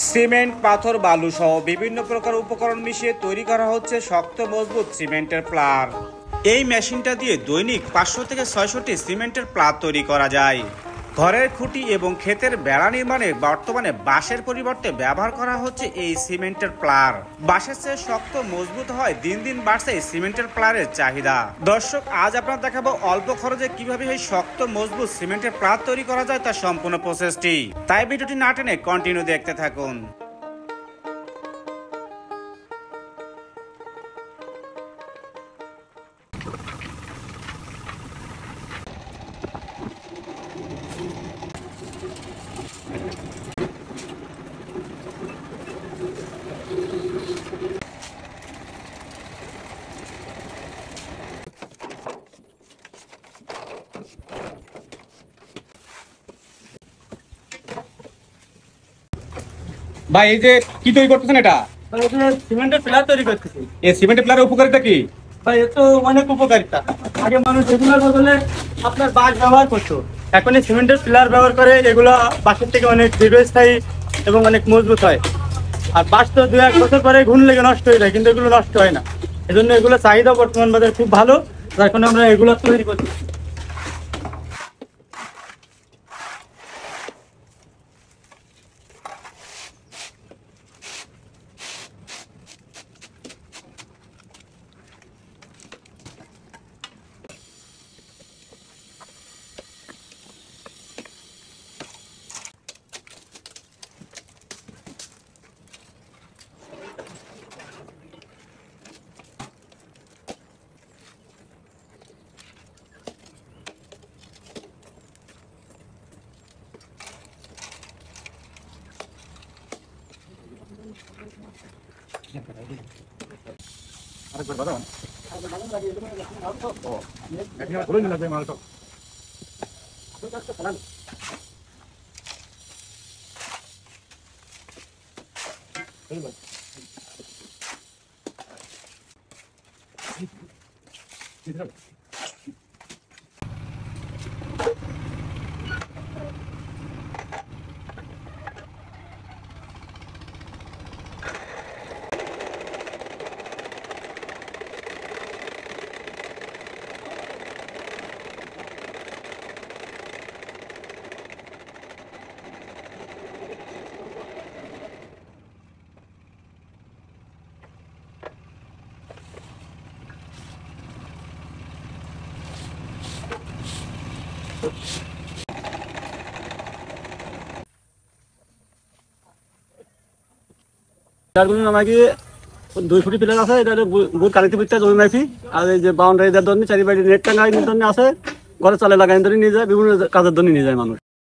Cement, পাথর, বালু সহ বিভিন্ন প্রকার উপকরণ মিশিয়ে তৈরি করা হচ্ছে শক্ত মজবুত সিমেন্টের প্লার। এই মেশিনটা দিয়ে দৈনিক 500 থেকে 600টি সিমেন্টের প্লার তৈরি করা যায়। ঘরের খুঁটি এবং ক্ষেতের বেড়া নির্মাণে বর্তমানে বাঁশের পরিবর্তে ব্যবহার করা হচ্ছে এই সিমেন্টের প্লার। বাঁশের চেয়ে শক্ত মজবুত হয় দিন দিন বাড়ছে এই সিমেন্টের প্লারের চাহিদা। দর্শক, আজ আপনারা দেখাবো অল্প খরচে কিভাবে এই শক্ত মজবুত সিমেন্টের প্লার তৈরি করা যায় তার সম্পূর্ণ প্রসেসটি। তাই ভিডিওটি না টেনে কন্টিনিউ দেখতে থাকুন। ভাই, এই যে কি তৈরি করতেছেন এটা? সিমেন্টের প্লার তৈরি করতেছি। এই সিমেন্টের প্লারের উপকারিতা কি? ভাই, এর তো অনেক উপকারিতা। আগে মানুষ এগুলোর বদলে আপনার বাঁশ ব্যবহার করতো, এখন এই সিমেন্টের প্লার ব্যবহার করে। এগুলো বাঁশের থেকে অনেক দীর্ঘস্থায়ী এবং অনেক মজবুত হয়। আর বাঁশ তো 2-1 বছর পরে ঘুণ লেগে নষ্ট হয়ে যায়, কিন্তু এগুলো নষ্ট হয় না। এজন্য এগুলো চাহিদা বর্তমান বাজারে খুব ভালো, যার কারণে আমরা এগুলো তৈরি করতেছি। আমাকে 2 ফুটি পিলার আছে, এটা বুট কানেক্টিভিটি জমি মাইফি। আর এই যে বাউন্ডারি দেওয়ার জন্য চারিবাড়ি নেট টাঙ্গাই আছে, ঘরে চালে লাগাই নিয়ে যায়, বিভিন্ন কাজের জন্য নিয়ে যায় মানুষ।